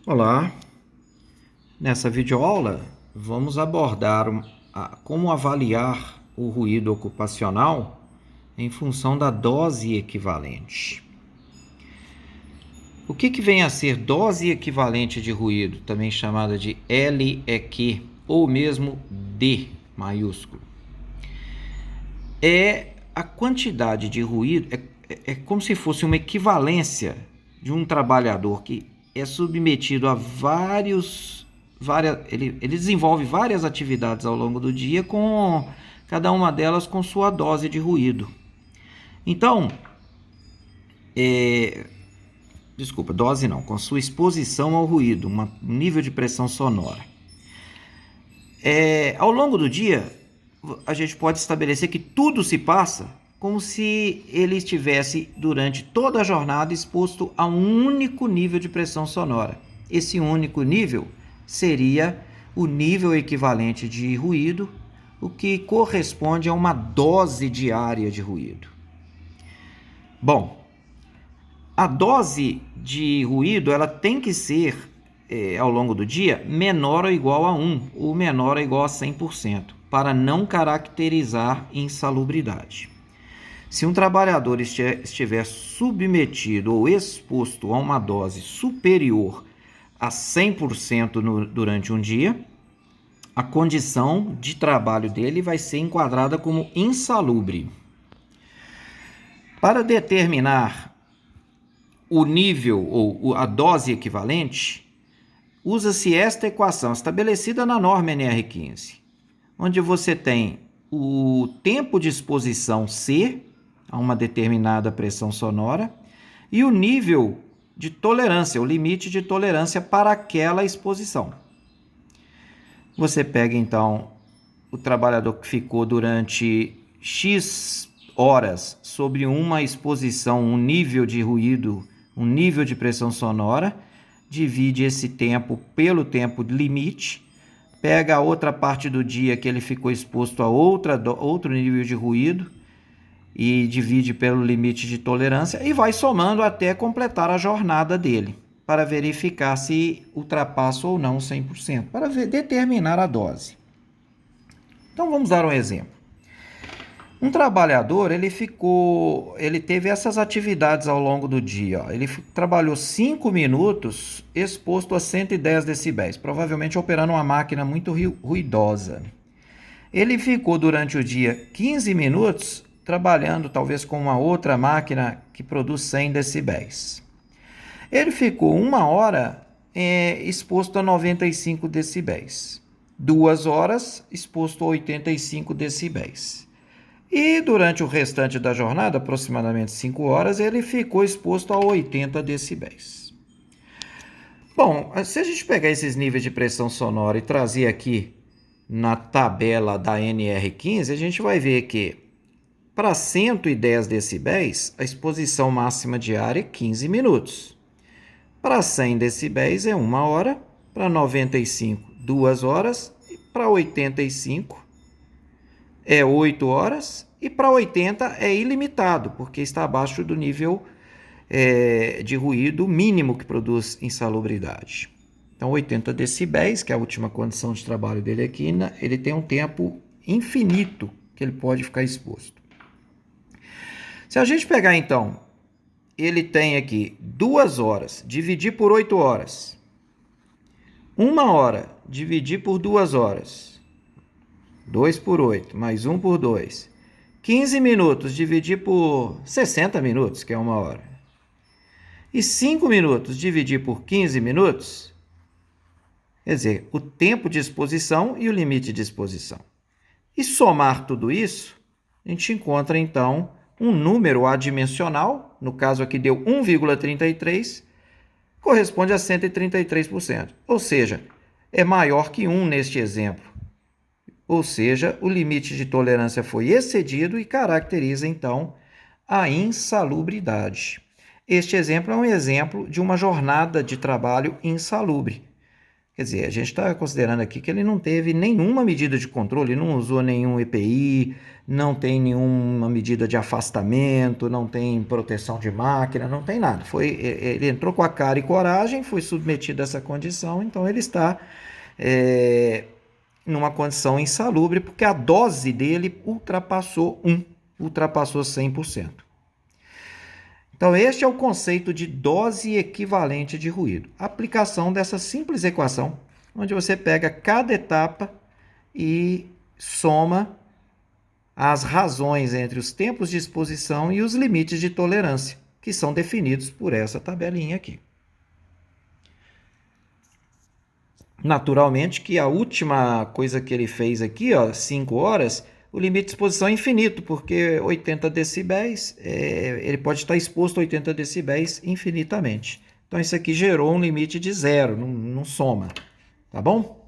Olá, nessa videoaula vamos abordar como avaliar o ruído ocupacional em função da dose equivalente. O que vem a ser dose equivalente de ruído, também chamada de LEQ ou mesmo D maiúsculo? É a quantidade de ruído, é como se fosse uma equivalência de um trabalhador que é submetido a ele desenvolve várias atividades ao longo do dia, com cada uma delas com sua dose de ruído. Então, dose não, com sua exposição ao ruído, um nível de pressão sonora. Ao longo do dia, a gente pode estabelecer que tudo se passa como se ele estivesse, durante toda a jornada, exposto a um único nível de pressão sonora. Esse único nível seria o nível equivalente de ruído, o que corresponde a uma dose diária de ruído. Bom, a dose de ruído ela tem que ser, ao longo do dia, menor ou igual a 1, ou menor ou igual a 100%, para não caracterizar insalubridade. Se um trabalhador estiver submetido ou exposto a uma dose superior a 100% durante um dia, a condição de trabalho dele vai ser enquadrada como insalubre. Para determinar o nível ou a dose equivalente, usa-se esta equação estabelecida na norma NR15, onde você tem o tempo de exposição C a uma determinada pressão sonora e o nível de tolerância, o limite de tolerância para aquela exposição. Você pega então o trabalhador que ficou durante X horas sobre uma exposição, um nível de ruído, um nível de pressão sonora, divide esse tempo pelo tempo limite, pega a outra parte do dia que ele ficou exposto a outro nível de ruído e divide pelo limite de tolerância e vai somando até completar a jornada dele, para verificar se ultrapassa ou não 100%, para determinar a dose. Então vamos dar um exemplo. Um trabalhador, ele teve essas atividades ao longo do dia. Ele trabalhou 5 minutos exposto a 110 decibéis, provavelmente operando uma máquina muito ruidosa. Ele ficou durante o dia 15 minutos trabalhando talvez com uma outra máquina que produz 100 decibéis. Ele ficou 1 hora exposto a 95 decibéis. 2 horas exposto a 85 decibéis. E durante o restante da jornada, aproximadamente 5 horas, ele ficou exposto a 80 decibéis. Bom, se a gente pegar esses níveis de pressão sonora e trazer aqui na tabela da NR15, a gente vai ver que para 110 decibéis, a exposição máxima diária é 15 minutos. Para 100 decibéis é 1 hora, para 95, 2 horas, e para 85 é 8 horas, e para 80 é ilimitado, porque está abaixo do nível de ruído mínimo que produz insalubridade. Então, 80 decibéis, que é a última condição de trabalho dele aqui, ele tem um tempo infinito que ele pode ficar exposto. Se a gente pegar, então, ele tem aqui 2 horas, dividir por 8 horas. 1 hora, dividir por 2 horas. 2 por 8, mais 1 por 2. 15 minutos, dividir por 60 minutos, que é 1 hora. E 5 minutos, dividir por 15 minutos, quer dizer, o tempo de exposição e o limite de exposição. E somar tudo isso, a gente encontra, então, um número adimensional, no caso aqui deu 1,33, corresponde a 133%. Ou seja, é maior que 1 neste exemplo. Ou seja, o limite de tolerância foi excedido e caracteriza, então, a insalubridade. Este exemplo é um exemplo de uma jornada de trabalho insalubre. Quer dizer, a gente está considerando aqui que ele não teve nenhuma medida de controle, não usou nenhum EPI, não tem nenhuma medida de afastamento, não tem proteção de máquina, não tem nada. Ele entrou com a cara e coragem, foi submetido a essa condição, então ele está numa condição insalubre, porque a dose dele ultrapassou 100%. Então, este é o conceito de dose equivalente de ruído. Aplicação dessa simples equação, onde você pega cada etapa e soma as razões entre os tempos de exposição e os limites de tolerância, que são definidos por essa tabelinha aqui. Naturalmente que a última coisa que ele fez aqui, 5 horas, o limite de exposição é infinito, porque 80 decibéis, ele pode estar exposto a 80 decibéis infinitamente. Então, isso aqui gerou um limite de 0, não soma. Tá bom?